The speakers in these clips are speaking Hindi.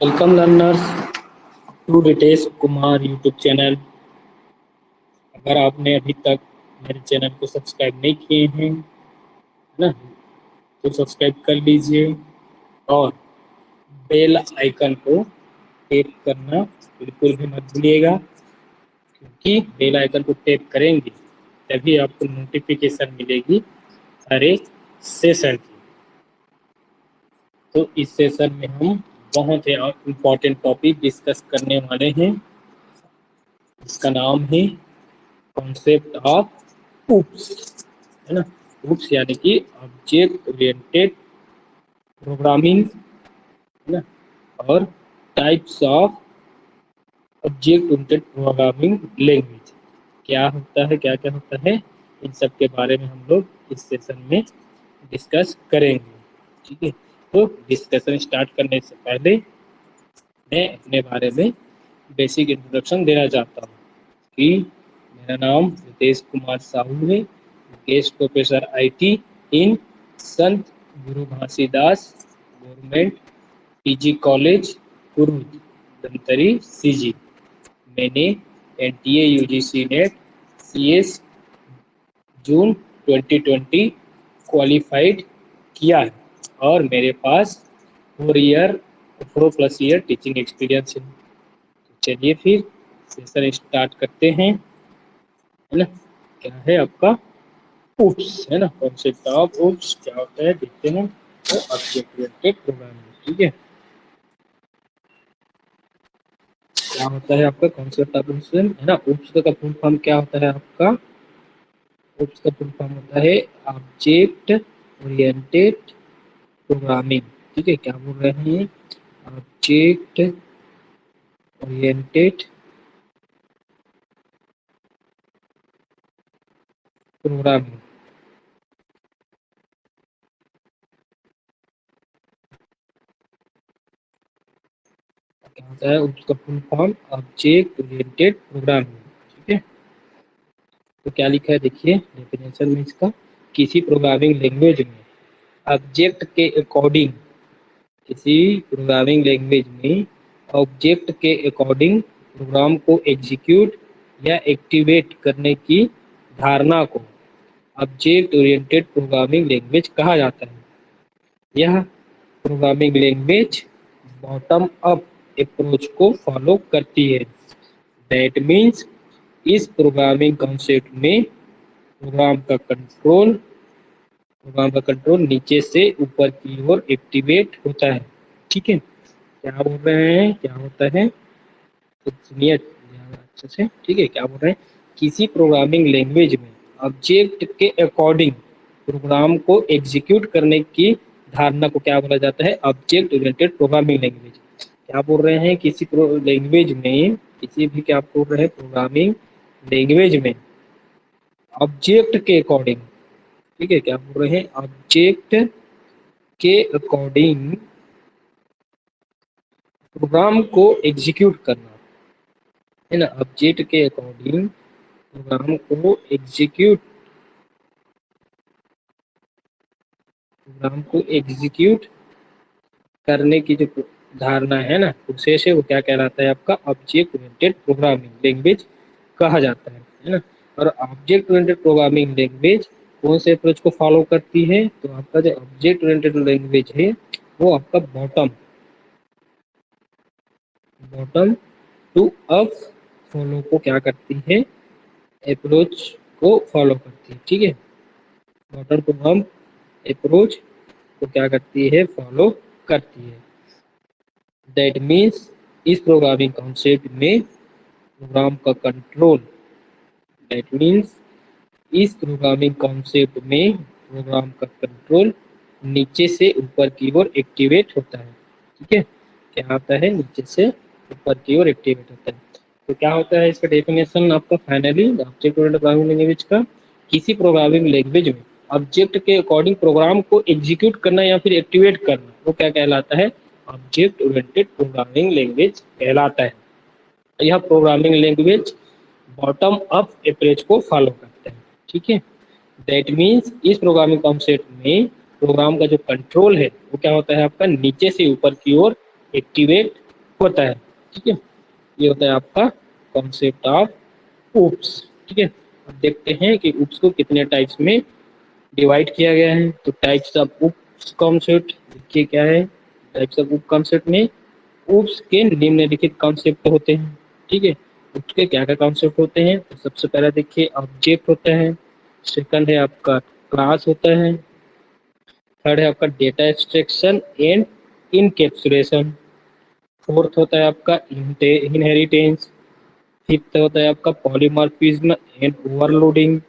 Welcome learners to Ritesh Kumar YouTube channel. अगर आपने अभी तक मेरे चैनल को सब्सक्राइब नहीं किए हैं ना, तो सब्सक्राइब कर लीजिए और बेल आइकन को टैप करना बिल्कुल भी मत भूलिएगा, क्योंकि बेल आइकन को टैप करेंगे तभी आपको नोटिफिकेशन मिलेगी सारे सेशन की। तो इस सेशन में हम बहुत ही इम्पोर्टेंट टॉपिक डिस्कस करने वाले हैं। इसका नाम है कॉन्सेप्ट ऑफ ऊप्स, है ना। ऊप्स यानी कि ऑब्जेक्ट ओरिएंटेड प्रोग्रामिंग, है ना, और types of object oriented programming language क्या होता है, क्या क्या होता है, इन सब के बारे में हम लोग इस सेशन में डिस्कस करेंगे। ठीक है, तो डिस्कशन स्टार्ट करने से पहले मैं अपने बारे में बेसिक इंट्रोडक्शन देना चाहता हूँ कि मेरा नाम रितेश कुमार साहू है, guest professor IT in Sant Guru Ghasidas government PG college Kurud Dhamtari CG. मैंने एनटीए यूजीसी नेट सीएस जून 2020 क्वालिफाइड किया है और मेरे पास 4+ ईयर टीचिंग एक्सपीरियंस है। चलिए फिर सेशन स्टार्ट करते हैं, है ना। क्या है आपका ऊप्स, है ना, कॉन्सेप्ट ऑफ ऊप्स क्या होता है देखते हैं। तो ऑब्जेक्ट ओरिएंटेड प्रोग्रामिंग, ठीक है, क्या होता है आपका कॉन्सेप्ट ऑफ ऊप्स, है ना। ऊप्स का फुल फॉर्म क्या होता है आपका? ऊप्स का फुल फॉर्म होता है ऑब्जेक्ट ओरिएंटेड प्रोग्रामिंग। ठीक है, क्या बोल रहे हैं? Object oriented programming. क्या होता है उसका full form? Object oriented programming. ठीक है, तो क्या लिखा है देखिए डेफिनेशन में इसका। किसी प्रोग्रामिंग लैंग्वेज में ऑब्जेक्ट के अकॉर्डिंग, किसी प्रोग्रामिंग लैंग्वेज में ऑब्जेक्ट के अकॉर्डिंग प्रोग्राम को एग्जीक्यूट या एक्टिवेट करने की धारणा को ऑब्जेक्ट ओरिएंटेड प्रोग्रामिंग लैंग्वेज कहा जाता है। यह programming language bottom up approach को फॉलो करती है। दैट मीन्स इस प्रोग्रामिंग कॉन्सेप्ट में प्रोग्राम का कंट्रोल नीचे से ऊपर की ओर एक्टिवेट होता है। ठीक है, क्या बोल रहे हैं, क्या होता है तो सुनिए अच्छे से। ठीक है, क्या बोल रहे हैं? किसी प्रोग्रामिंग लैंग्वेज में ऑब्जेक्ट के अकॉर्डिंग प्रोग्राम को एग्जीक्यूट करने की धारणा को क्या बोला जाता है? Object oriented programming language. क्या बोल रहे हैं? किसी लैंग्वेज में, किसी भी क्या बोल रहे हैं प्रोग्रामिंग लैंग्वेज में ऑब्जेक्ट के अकॉर्डिंग, ठीक है, क्या बोल रहे हैं? ऑब्जेक्ट के अकॉर्डिंग प्रोग्राम को एग्जीक्यूट करना, है ना। ऑब्जेक्ट के अकॉर्डिंग प्रोग्राम को एग्जीक्यूट करने की जो धारणा है ना, प्रोसेस है, वो क्या कहलाता है? आपका ऑब्जेक्ट ओरिएंटेड प्रोग्रामिंग लैंग्वेज कहा जाता है ना। और ऑब्जेक्ट ओरिएंटेड प्रोग्रामिंग लैंग्वेज कौन से अप्रोच को फॉलो करती है? तो आपका जो ऑब्जेक्ट ओरिएंटेड लैंग्वेज है वो आपका बॉटम टू अप फॉलो को क्या करती है? अप्रोच को फॉलो करती है। ठीक है, बॉटम टू अप अप्रोच को क्या करती है? फॉलो करती है। दैट मीन्स इस प्रोग्रामिंग कॉन्सेप्ट में प्रोग्राम का कंट्रोल, दैट मीन्स इस प्रोग्रामिंग कॉन्सेप्ट में प्रोग्राम का कंट्रोल नीचे से ऊपर की ओर एक्टिवेट होता है। ठीक है, क्या होता है? नीचे से ऊपर की ओर एक्टिवेट होता है। तो क्या होता है इसका डेफिनेशन आपका finally object oriented programming language का? किसी प्रोग्रामिंग लैंग्वेज में ऑब्जेक्ट के अकॉर्डिंग प्रोग्राम को एग्जीक्यूट करना या फिर एक्टिवेट करना, वो क्या कहलाता है? ऑब्जेक्ट ओरिएंटेड प्रोग्रामिंग लैंग्वेज कहलाता है। यह programming language bottom up approach को फॉलो करता है। ठीक है, दैट मीन्स इस प्रोग्रामिंग कॉन्सेप्ट में प्रोग्राम का जो कंट्रोल है वो क्या होता है? आपका नीचे से ऊपर की ओर एक्टिवेट होता है। ठीक है, ये होता है आपका कॉन्सेप्ट ऑफ उप्स। ठीक है, अब देखते हैं कि उप्स को कितने टाइप्स में डिवाइड किया गया है। तो टाइप्स ऑफ उप्स कॉन्सेप्ट देखिए क्या है। टाइप्स ऑफ उप कॉन्सेप्ट में उप्स के निम्नलिखित कॉन्सेप्ट होते हैं। ठीक है, उप्स के क्या क्या कॉन्सेप्ट होते हैं। तो सबसे पहला देखिए ऑब्जेक्ट होता है, सेकंड है आपका क्लास होता है, थर्ड है आपका data extraction and encapsulation, fourth होता है आपका इनहेरिटेंस, फिफ्थ होता है आपका पॉलीमॉर्फिज्म एंड ओवरलोडिंग,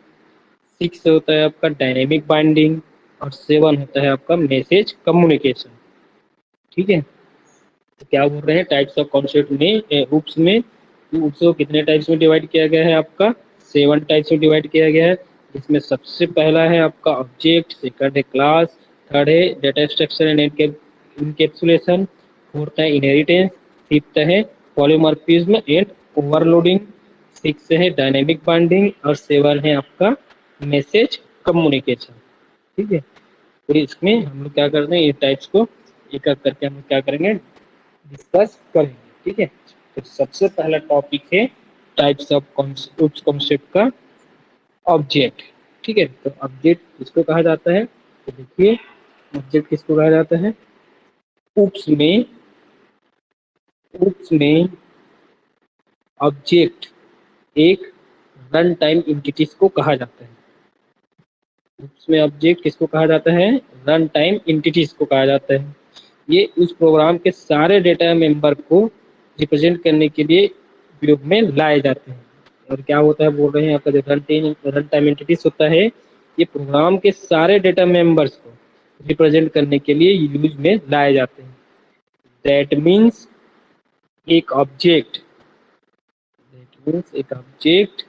सिक्स होता है आपका डायनेमिक बाइंडिंग, और सेवन होता है आपका मैसेज कम्युनिकेशन। ठीक है, तो क्या बोल रहे हैं टाइप्स ऑफ कॉन्सेप्ट में उप्स में, उप्स को कितने टाइप्स में डिवाइड किया गया है आपका, 7 टाइप्स में डिवाइड किया गया है। जिसमें सबसे पहला है आपका ऑब्जेक्ट, सेकंड है क्लास, थर्ड है data structure and encapsulation, fourth है इनहेरिटेंस, फिफ्थ है पॉलीमॉर्फिज्म एंड ओवरलोडिंग, सिक्स है डायनेमिक बाइंडिंग, और सेवन है आपका मैसेज कम्युनिकेशन। ठीक है, तो इसमें हम लोग क्या करते हैं, ये टाइप्स को एक एक करके हम लोग क्या करेंगे, डिस्कस करेंगे। ठीक है, तो सबसे पहला टॉपिक है टाइप्स ऑफ कॉन्सेप्ट का ऑब्जेक्ट। ठीक है, तो ऑब्जेक्ट किसको कहा जाता है, तो देखिए ऑब्जेक्ट किसको कहा जाता है, उप्स में, उप्स में ऑब्जेक्ट एक रन टाइम एंटिटीज को कहा जाता है। उसमें ऑब्जेक्ट किसको कहा जाता है, रन टाइम एंटिटीज को कहा जाता है। ये उस प्रोग्राम के सारे डेटा मेंबर को रिप्रेजेंट करने के लिए उपयोग में लाए जाते हैं। और क्या होता है बोल रहे हैं, आपका जो रन टाइम एंटिटीज होता है, ये प्रोग्राम के सारे डेटा मेंबर्स को रिप्रेजेंट करने के लिए यूज में लाए जाते हैं। दैट मीन्स एक ऑब्जेक्ट, दैट मीन्स एक ऑब्जेक्ट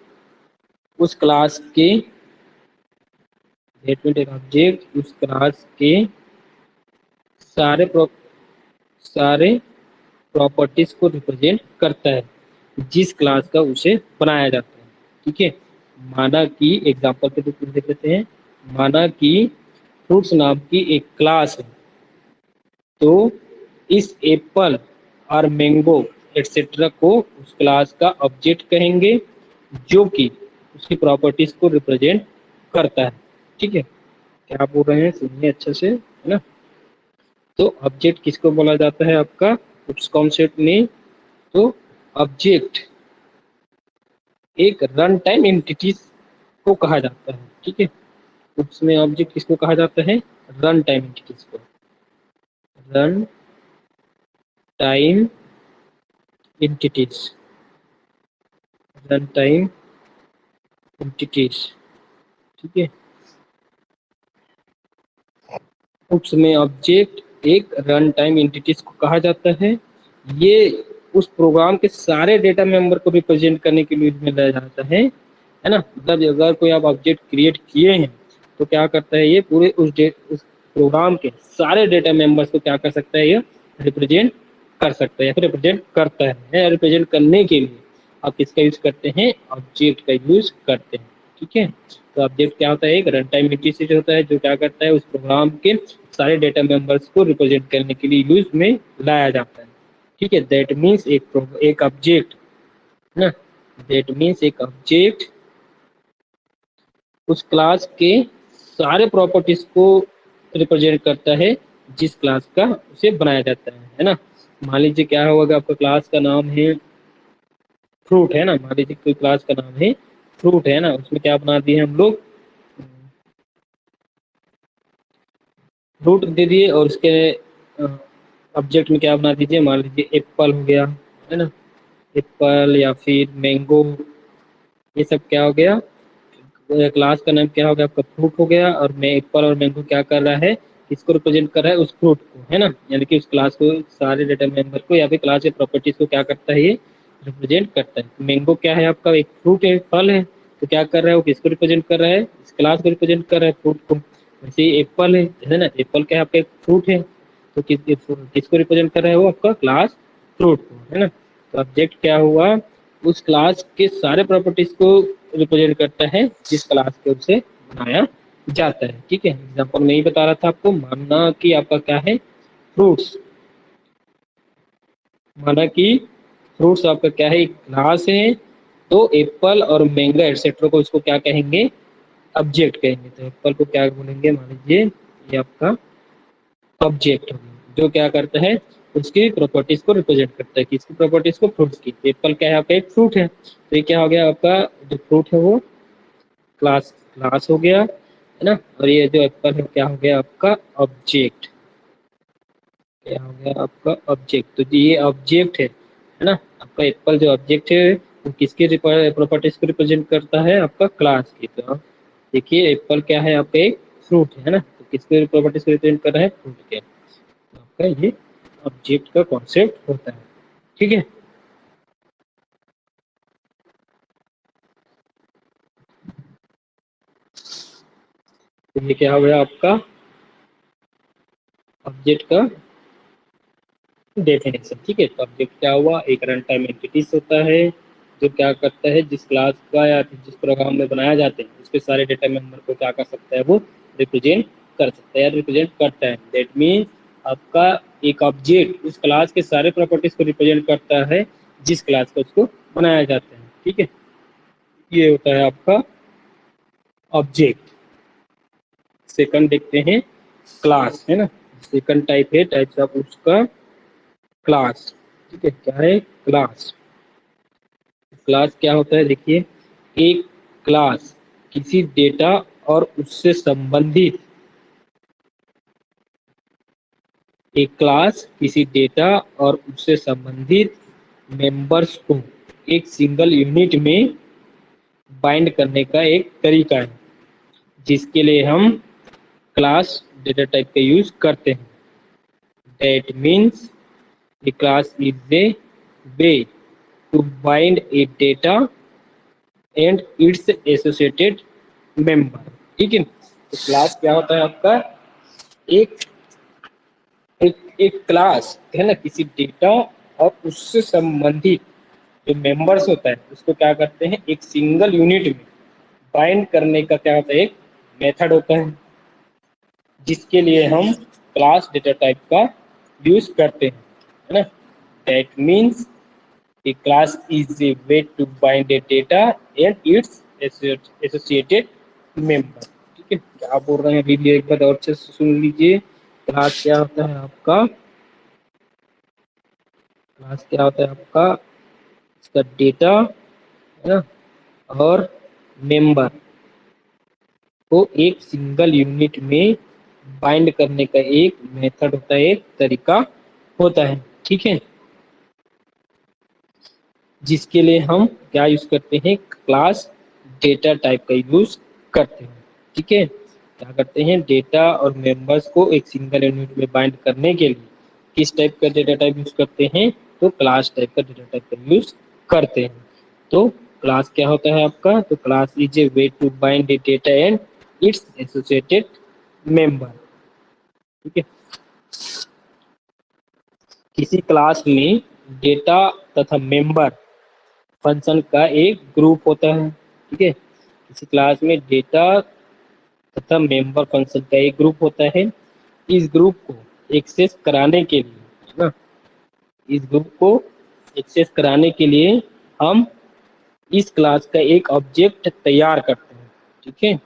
उस क्लास के, दैट मीन्स एक ऑब्जेक्ट उस क्लास के सारे सारे प्रॉपर्टीज को रिप्रेजेंट करता है जिस क्लास का उसे बनाया जाता है। ठीक है, माना कि एग्जांपल के रूप में देख लेते हैं, माना कि फ्रूट्स नाम की एक क्लास है, तो इस एप्पल और मैंगो एक्सेट्रा को उस क्लास का ऑब्जेक्ट कहेंगे जो कि उसकी प्रॉपर्टीज को रिप्रेजेंट करता है। ठीक है, क्या आप बोल रहे हैं, सुनिए अच्छे से, है ना। तो ऑब्जेक्ट किसको बोला जाता है आपका उस कॉन्सेप्ट में, तो ऑब्जेक्ट एक रन टाइम एंटिटीज को कहा जाता है। ठीक है, उसमें ऑब्जेक्ट किसको कहा जाता है, रन टाइम एंटिटीज को, run time entities, run time entities. ठीक है, उसमें ऑब्जेक्ट एक रन टाइम एंटिटीज को कहा जाता है। ये उस प्रोग्राम के सारे डेटा मेंबर को रिप्रेजेंट करने के लिए इसमें लाया जाता है ना। मतलब अगर कोई आप ऑब्जेक्ट क्रिएट किए हैं तो क्या करता है, ये पूरे उस प्रोग्राम के सारे डेटा मेंबर्स को क्या कर सकता है, ये रिप्रेजेंट कर सकता है या फिर रिप्रेजेंट करता है। रिप्रेजेंट करने के लिए आप किसका यूज करते हैं, ऑब्जेक्ट का यूज करते हैं। ठीक है, तो ऑब्जेक्ट क्या होता है, एक रन टाइम एंटिटी होता है जो क्या करता है, उस प्रोग्राम के सारे डेटा मेंबर्स को रिप्रेजेंट करने के लिए यूज में लाया जाता है। ठीक है, दैट मीन्स एक ऑब्जेक्ट ना, दैट मीन्स एक ऑब्जेक्ट उस क्लास के सारे प्रॉपर्टीज को रिप्रेजेंट करता है जिस क्लास का उसे बनाया जाता है ना। मान लीजिए क्या होगा, आपका क्लास का नाम है फ्रूट, है ना। मान लीजिए कोई क्लास का नाम है फ्रूट, है ना, उसमें क्या बना दिए हम लोग, फ्रूट दे दिए, और उसके ऑब्जेक्ट में क्या बना दीजिए, मान लीजिए एप्पल हो गया, है ना, एप्पल या फिर मैंगो, ये सब क्या हो गया, क्लास का नाम क्या हो गया आपका फ्रूट हो गया। और मैं एप्पल और मैंगो क्या कर रहा है, किसको रिप्रेजेंट कर रहा है, उस फ्रूट को, है ना। यानी कि उस क्लास को सारे डेटा मेंबर को या फिर क्लास के प्रॉपर्टीज को क्या करता है, ये रिप्रेजेंट करता है। मैंगो क्या है आपका, एक फ्रूट है, फल है, तो क्या कर रहा है वो, किसको रिप्रेजेंट कर रहा है, इस क्लास को रिप्रेजेंट कर रहा है, फ्रूट को। वैसे ही एप्पल है ना, एप्पल क्या है आपका एक फ्रूट है, तो किसको रिप्रेजेंट कर रहा है वो, आपका क्लास फ्रूट को, है ना। तो ऑब्जेक्ट क्या हुआ, उस क्लास के सारे प्रॉपर्टीज को रिप्रेजेंट करता है जिस क्लास के उसे बनाया जाता है। ठीक है, एग्जाम्पल में ही बता रहा था आपको, मानना कि आपका क्या है, फ्रूट्स, माना कि फ्रूट्स आपका क्या है, एक क्लास है, तो एप्पल और मैंगो एटसेट्रा को इसको क्या कहेंगे, ऑब्जेक्ट कहेंगे। तो एप्पल को क्या बोलेंगे, मान लीजिए ये आपका ऑब्जेक्ट जो क्या करता है, उसकी प्रॉपर्टीज को रिप्रेजेंट करता है, किसकी प्रॉपर्टीज को, फ्रूट्स की। एप्पल क्या है आपका, एक फ्रूट है, तो ये क्या हो गया आपका, जो फ्रूट है वो क्लास क्लास हो गया, है ना। और ये जो एप्पल है क्या हो गया आपका, ऑब्जेक्ट, क्या हो गया आपका ऑब्जेक्ट। तो ये ऑब्जेक्ट है ना। आपका एप्पल जो ऑब्जेक्ट है वो किसके प्रॉपर्टीज को रिप्रेजेंट करता है, आपका क्लास की। तो आप देखिए एप्पल क्या है आपका, एक फ्रूट है ना, तो किसके प्रॉपर्टीज को रिप्रेजेंट कर रहा है, फ्रूट के। तो आपका ये ऑब्जेक्ट का कॉन्सेप्ट होता है, ठीक है। तो ये क्या हो गया आपका ऑब्जेक्ट का डेफिनेशन, ठीक है। तो ऑब्जेक्ट क्या हुआ, एक रन टाइम एंटिटीज होता है जो क्या करता है, जिस क्लास का या जिस प्रोग्राम में बनाया जाते हैं उसके सारे डेटा मेंबर को क्या कर सकता है, वो रिप्रेजेंट कर सकता है या रिप्रेजेंट करता है। दैट मीन्स आपका एक ऑब्जेक्ट उस क्लास के सारे प्रॉपर्टीज को रिप्रेजेंट करता है जिस क्लास का उसको बनाया जाता है, ठीक है। ये होता है आपका ऑब्जेक्ट। सेकंड देखते हैं क्लास, है ना। सेकंड टाइप है, टाइप्स ऑफ उसका क्लास, ठीक है। क्या है, क्लास। क्लास क्या होता है, देखिए एक क्लास किसी डेटा और उससे संबंधित, एक क्लास किसी डेटा और उससे संबंधित मेंबर्स को एक सिंगल यूनिट में बाइंड करने का एक तरीका है, जिसके लिए हम क्लास डेटा टाइप का यूज करते हैं। That means a class is a way to bind a data and its associated member, ठीक है। तो क्लास क्या होता है आपका, एक एक एक क्लास है ना, किसी डेटा और उससे संबंधित जो मेंबर्स होता है उसको क्या करते हैं, एक सिंगल यूनिट में बाइंड करने का क्या होता है, एक मेथड होता है, जिसके लिए हम क्लास डेटा टाइप का यूज करते हैं, है ना। That means a class is a way to bind a data and its associated member, ठीक है। क्या बोल रहे हैं अभी एक बार और अच्छे से सुन लीजिए। क्लास क्या होता है आपका, क्लास क्या होता है आपका, इसका डेटा, है ना, और मेंबर को एक सिंगल यूनिट में बाइंड करने का एक मेथड होता है, एक तरीका होता है, ठीक है। जिसके लिए हम क्या यूज करते हैं, क्लास डेटा टाइप का यूज करते हैं, ठीक है। क्या करते हैं, डेटा और मेंबर्स को एक सिंगल यूनिट में बाइंड करने के लिए किस टाइप का डेटा टाइप यूज करते हैं, तो क्लास टाइप का डेटा टाइप का यूज करते हैं। तो क्लास क्या होता है आपका, तो class is a way to bind a data and its associated member, ठीक है। किसी क्लास में डेटा तथा मेंबर फंक्शन का एक ग्रुप होता है, ठीक है। किसी क्लास में डेटा तथा मेंबर फंक्शन का एक ग्रुप होता है। इस ग्रुप को एक्सेस कराने के लिए, है ना, इस ग्रुप को एक्सेस कराने के लिए हम इस क्लास का एक ऑब्जेक्ट तैयार करते हैं, ठीक है,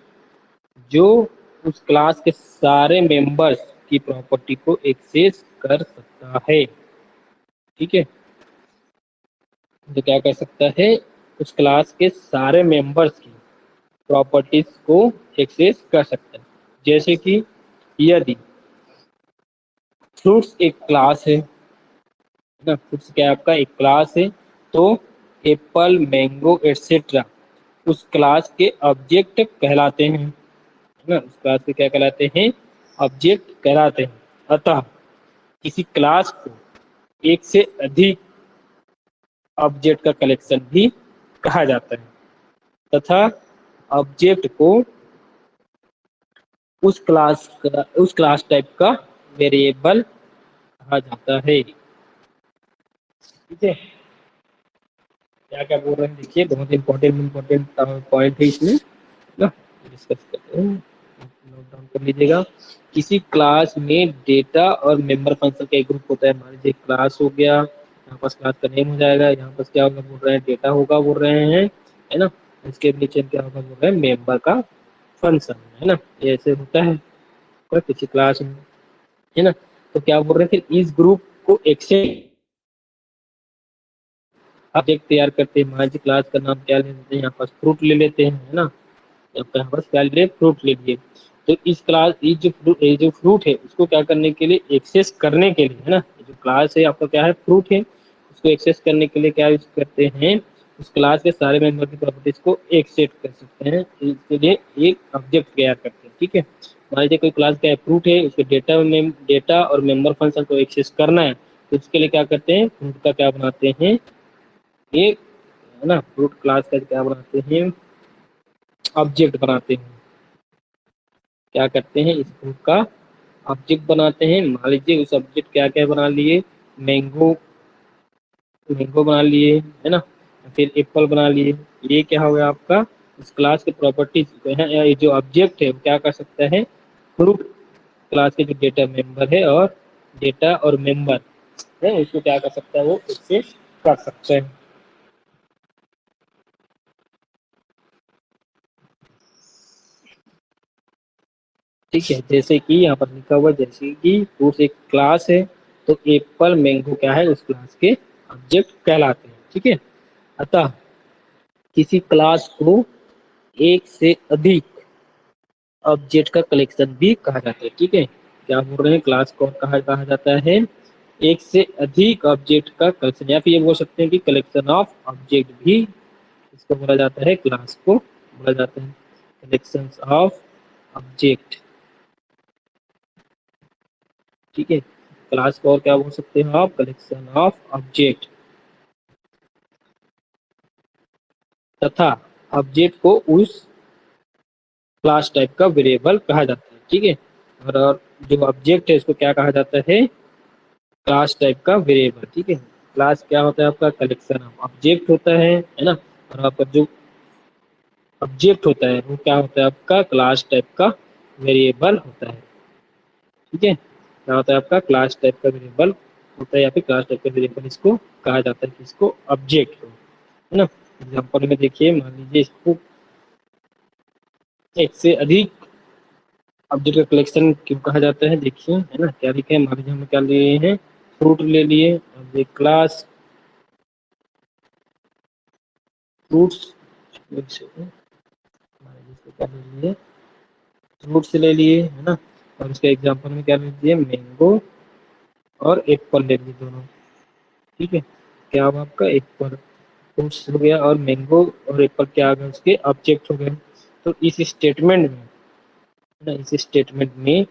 जो उस क्लास के सारे मेंबर्स की प्रॉपर्टी को एक्सेस कर सकता है, ठीक है। तो क्या कर सकता है, उस क्लास के सारे मेंबर्स की प्रॉपर्टीज को एक्सेस कर सकता है। जैसे कि यदि फ्रूट्स एक क्लास है ना, फ्रूट्स क्या है आपका, एक क्लास है, तो एप्पल मैंगो एटसेट्रा उस क्लास के ऑब्जेक्ट कहलाते हैं, है ना, उस क्लास के क्या कहलाते हैं, ऑब्जेक्ट कहलाते हैं। अतः किसी क्लास को एक से अधिक ऑब्जेक्ट का कलेक्शन भी कहा जाता है, तथा ऑब्जेक्ट को उस क्लास टाइप का वेरिएबल कहा जाता है, ठीक है। क्या क्या बोल रहे हैं देखिए, बहुत इंपॉर्टेंट पॉइंट है इसमें ना, डिस्कस करते हैं, नोट डाउन कर लीजिएगा। किसी क्लास में डेटा और मेंबर फंक्शन का एक ग्रुप होता है, मान लीजिए क्लास हो गया, यहाँ पास क्लास का नेम हो जाएगा, यहाँ पास क्या होगा बोल रहे हैं, डेटा होगा बोल रहे हैं, है ना। इसके नीचे क्या होगा बोल रहे हैं, मेंबर का फंक्शन, है ना। ये ऐसे होता है कोई किसी क्लास में, है ना। तो क्या बोल रहे हैं, फिर इस ग्रुप को एक्सेस ऑब्जेक्ट तैयार करते हैं। मान लीजिए क्लास का नाम क्या ले लेते हैं, यहाँ पास फ्रूट ले लेते हैं, है ना। यहाँ पर क्या ले फ्रूट ले लिए। तो इस क्लास ये जो फ्रूट है उसको क्या करने के लिए, एक्सेस करने के लिए, है ना। ये जो क्लास है आपका क्या है, फ्रूट है, उसको एक्सेस करने के लिए क्या यूज करते हैं, उस क्लास के सारे मेंबर की प्रॉपर्टीज को एक्सेस कर सकते हैं। इसके लिए एक ऑब्जेक्ट तैयार करते हैं, ठीक है। मान लीजिए कोई क्लास का फ्रूट है, उसके डेटा और मेंबर फंक्शन को एक्सेस करना है, तो उसके लिए क्या करते हैं, फ्रूट का क्या बनाते हैं, एक, है ना, फ्रूट क्लास का क्या बनाते हैं, ऑब्जेक्ट बनाते हैं। क्या करते हैं, इस ग्रुप का ऑब्जेक्ट बनाते हैं। मान लीजिए उस ऑब्जेक्ट क्या क्या बना लिए, मैंगो मैंगो बना लिए, है ना, फिर एप्पल बना लिए। ये क्या हो गया आपका, इस क्लास के प्रॉपर्टीज है, ये जो ऑब्जेक्ट है वो क्या कर सकता है, फ्रूट क्लास के जो डेटा मेंबर है और डेटा और मेंबर है उसको क्या कर सकता है, वो इससे कर सकता है। ठीक है, जैसे कि यहाँ पर लिखा हुआ, जैसे कि फ्रूट्स एक क्लास है, तो एप्पल मैंगो क्या है, उस क्लास के ऑब्जेक्ट कहलाते हैं, ठीक है। अतः किसी क्लास को एक से अधिक ऑब्जेक्ट का कलेक्शन भी कहा जाता है, ठीक है। क्या बोल रहे हैं, क्लास को कहा जाता है एक से अधिक ऑब्जेक्ट का कलेक्शन, या फिर ये बोल सकते हैं कि कलेक्शन ऑफ ऑब्जेक्ट भी इसको बोला जाता है, क्लास को बोला जाता है कलेक्शन ऑफ ऑब्जेक्ट, ठीक है। क्लास को और क्या बोल सकते हो आप, कलेक्शन ऑफ ऑब्जेक्ट। तथा ऑब्जेक्ट को उस क्लास टाइप का वेरिएबल कहा जाता है, ठीक है। और जो ऑब्जेक्ट है उसको क्या कहा जाता है, क्लास टाइप का वेरिएबल, ठीक है। क्लास क्या होता है आपका, कलेक्शन ऑफ ऑब्जेक्ट होता है ना। और आपका जो ऑब्जेक्ट होता है वो क्या होता है, आपका क्लास टाइप का वेरिएबल होता है, ठीक है। क्या होता है आपका, क्लास टाइप का वेरिएबल होता है, या फिर क्लास टाइप का वेरिएबल इसको कहा जाता है, कि इसको ऑब्जेक्ट को, है ना। एग्जाम्पल में देखिए, मान लीजिए इसको एक से अधिक ऑब्जेक्ट का कलेक्शन क्यों कहा जाता है, देखिए, है ना। क्या लिखे हैं, मान लीजिए हम क्या ले लिए हैं, फ्रूट ले लिए, अब ये क्लास फ्रूट्स, क्या ले लिए, फ्रूट्स ले लिए, है ना। और इसके एग्जाम्पल में क्या ले लिए, मैंगो और एप्पल ले लिए दोनों, ठीक है। क्या हुआ आपका, एप्पल फ्रूट्स हो गया और मैंगो और एप्पल क्या आ गए, उसके ऑब्जेक्ट हो गए। तो इस स्टेटमेंट में ना, इस स्टेटमेंट में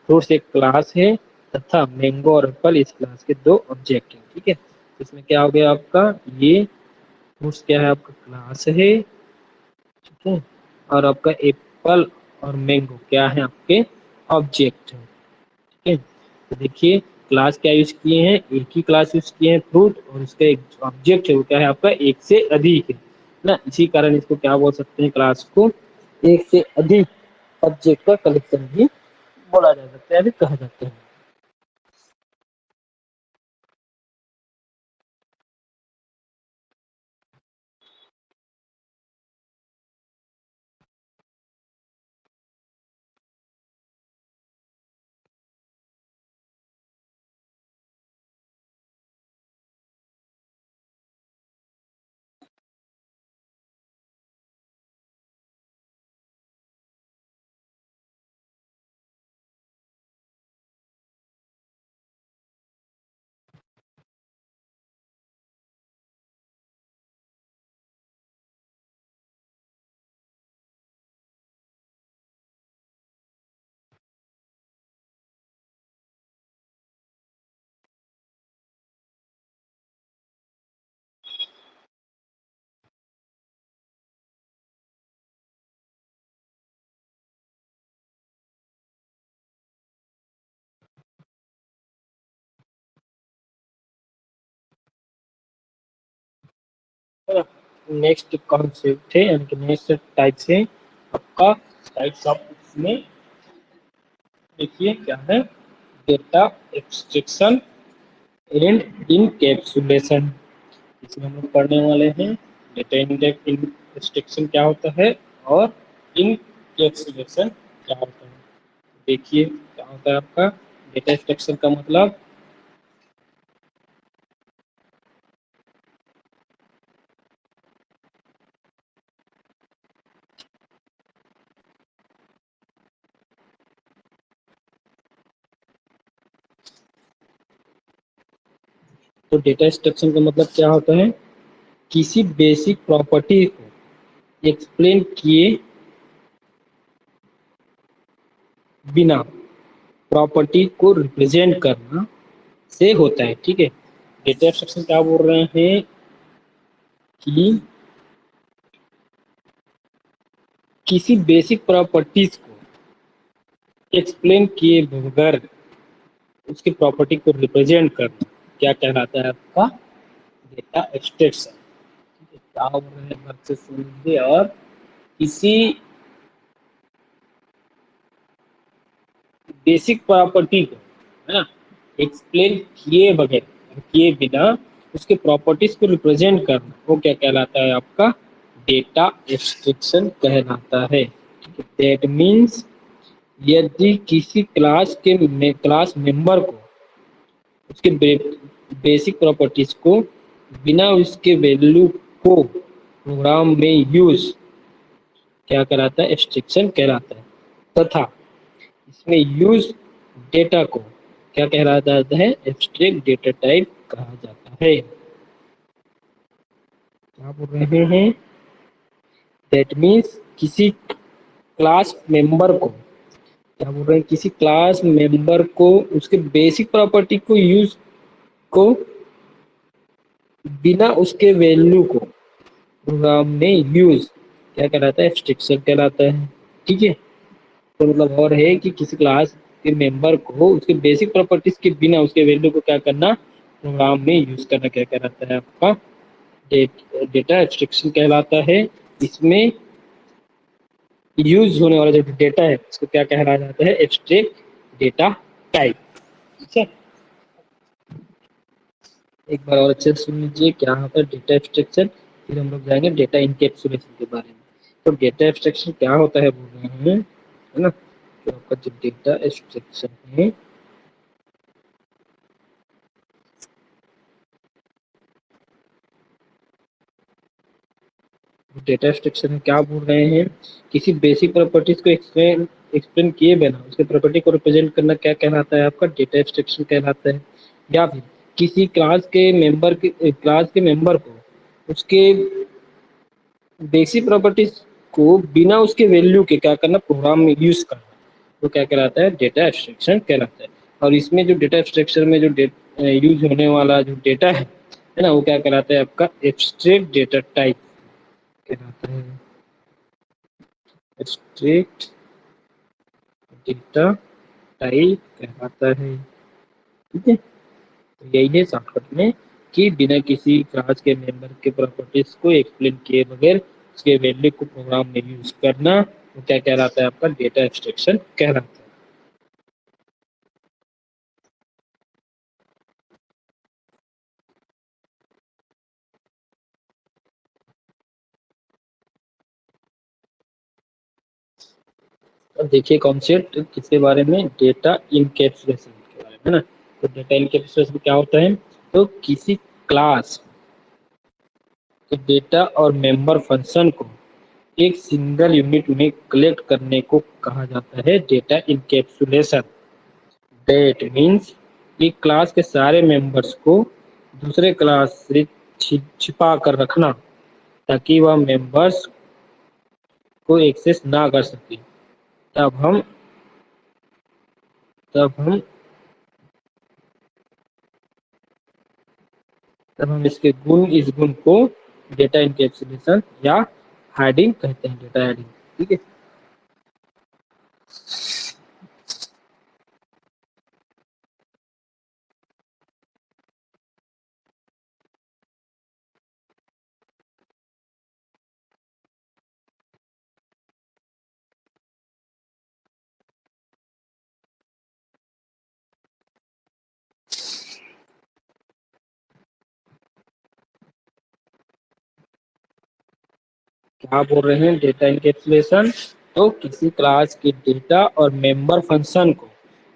फ्रूट्स एक क्लास है तथा मैंगो और एप्पल इस क्लास के दो ऑब्जेक्ट हैं, ठीक है। इसमें क्या हो गया आपका, ये फ्रूट्स क्या है, आपका क्लास है, ठीक है। और आपका एप्पल और मैंगो क्या है, आपके ऑब्जेक्ट है, ठीक है। तो देखिए क्लास क्या यूज किए हैं, एक ही क्लास यूज किए हैं फ्रूट, और उसका एक ऑब्जेक्ट है वो क्या है आपका, एक से अधिक है ना। इसी कारण इसको क्या बोल सकते हैं, क्लास को एक से अधिक ऑब्जेक्ट का कलेक्शन भी बोला जा सकता है, अभी कहा जाता है। नेक्स्ट कॉन्सेप्ट है, यानी कि नेक्स्ट टाइप से आपका टाइप्स ऑफ इसमें देखिए क्या है, डेटा एक्सट्रैक्शन एंड इनकैप्सुलेशन। इसमें हम लोग पढ़ने वाले हैं डेटा इंस्ट्रक्शन क्या होता है और इनकैप्सुलेशन क्या होता है। देखिए क्या होता है आपका डेटा इंस्ट्रक्शन का मतलब। तो डेटा इंस्ट्रक्शन का मतलब क्या होता है, किसी बेसिक प्रॉपर्टी को एक्सप्लेन किए बिना प्रॉपर्टी को रिप्रेजेंट करना से होता है। ठीक है, डेटा इंस्ट्रक्शन क्या बोल रहे हैं कि किसी बेसिक प्रॉपर्टीज को एक्सप्लेन किए बगैर उसकी प्रॉपर्टी को रिप्रेजेंट करना क्या कहलाता है आपका डेटा एक्सट्रैक्शन। क्या बोल रहे हैं बच्चे सुनिए। और किसी बेसिक प्रॉपर्टी को, है ना, एक्सप्लेन किए बगैर किए बिना उसके प्रॉपर्टीज को रिप्रेजेंट करना वो क्या कहलाता है आपका डेटा एक्सट्रैक्शन कहलाता है। दैट मीन्स यदि किसी क्लास मेंबर को उसके बेसिक प्रॉपर्टीज को बिना उसके वैल्यू को प्रोग्राम में यूज क्या कराता है, एक्सट्रैक्शन कहलाता है। तथा इसमें यूज डेटा को क्या कहलाता है, एब्स्ट्रैक्ट डेटा टाइप कहा जाता है। क्या बोल रहे हैं, दैट मीन्स किसी क्लास मेंबर को, क्या बोल रहे हैं, किसी क्लास मेंबर को उसके बेसिक प्रॉपर्टी को यूज को बिना उसके वैल्यू को प्रोग्राम में यूज क्या कहलाता है, एब्स्ट्रैक्शन कहलाता है। ठीक है, तो मतलब और है कि किसी क्लास के मेंबर को उसके बेसिक प्रॉपर्टीज के बिना उसके वैल्यू को क्या करना, प्रोग्राम में यूज करना क्या कहलाता है आपका डेटा एब्स्ट्रैक्शन कहलाता है। इसमें यूज होने वाला जो डेटा है उसको क्या कहलाया जाता है, एब्स्ट्रैक्ट डेटा टाइप। ठीक है, एक बार और अच्छे से सुन लीजिए क्या होता है डेटा एब्स्ट्रैक्शन, फिर हम लोग जाएंगे डेटा इनकैप्सुलेशन के बारे में। तो डेटा एब्स्ट्रैक्शन क्या होता है बोल रहे हैं, है ना। तो आपका जो डेटा एब्स्ट्रैक्शन है, डेटा स्ट्रक्चर में क्या बोल रहे हैं, किसी बेसिक प्रॉपर्टीज को एक्सप्लेन किए बिना उसके प्रॉपर्टी को रिप्रेजेंट करना क्या कहलाता है, आपका डेटा एब्स्ट्रैक्शन कहलाता है। या फिर किसी क्लास के मेंबर को उसके बेसिक प्रॉपर्टीज को बिना उसके वैल्यू के क्या करना, प्रोग्राम में यूज करना, वो क्या कहलाता है, डेटा एब्स्ट्रैक्शन कहलाता है। और इसमें जो डेटा एब्स्ट्रैक्शन में जो यूज होने वाला जो डेटा है ना, वो क्या कहलाता है आपका एब्स्ट्रैक्ट डेटा टाइप कहलाता है, एब्स्ट्रैक्ट डेटा टाइप कहलाता है। ठीक है, तो यही है शॉर्टकट में कि बिना किसी क्लास के मेंबर के प्रॉपर्टीज को एक्सप्लेन किए बगैर उसके वैल्यू को प्रोग्राम में यूज करना वो क्या कहलाता है, आपका डेटा एब्स्ट्रैक्शन कहलाता है। अब देखिए कॉन्सेप्ट किसके बारे में, डेटा इनकैप्सुलेशन के बारे में, है ना। तो डेटा इनकैप्सुलेशन क्या होता है, तो किसी क्लास के डेटा और मेंबर फंक्शन को एक सिंगल यूनिट में कलेक्ट करने को कहा जाता है डेटा इनकैप्सुलेशन। दैट मीन्स एक क्लास के सारे मेंबर्स को दूसरे क्लास से छिपा कर रखना ताकि वह मेंबर्स को एक्सेस ना कर सके। तब हम तब हम तब हम इस गुण को डेटा इनकैप्सुलेशन या हाइडिंग कहते हैं, डेटा हाइडिंग। ठीक है, क्या बोल रहे हैं, डेटा इनकैप्सुलेशन। तो किसी क्लास के डेटा और मेंबर फंक्शन को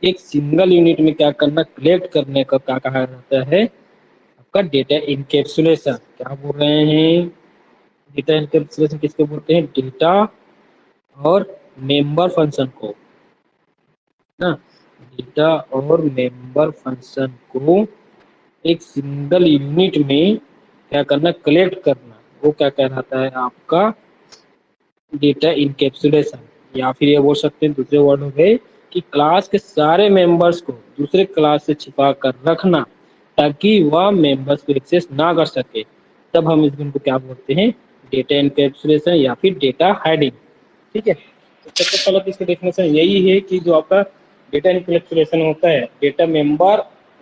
एक सिंगल यूनिट में क्या करना, कलेक्ट करने का क्या कहा जाता है, आपका डेटा इनकैप्सुलेशन। क्या बोल रहे हैं, डेटा इनकैप्सुलेशन किसको बोलते हैं, डेटा और मेंबर फंक्शन को ना, डेटा और मेंबर फंक्शन को एक सिंगल यूनिट में क्या करना, कलेक्ट करना, वो क्या कहलाता है आपका डेटा इनकैप्सुलेशन। या फिर ये बोल सकते हैं दूसरे वर्ड हो गए कि क्लास के सारे मेंबर्स को दूसरे क्लास से छिपा कर रखना ताकि वह मेंबर्स को एक्सेस ना कर सके, तब हम इस गुण को क्या बोलते हैं, डेटा इनकैप्सुलेशन या फिर डेटा हाइडिंग। ठीक है, तो सबसे पहले तो इसका डेफिनेशन यही है कि जो आपका डेटा इनकैप्सुलेशन होता है,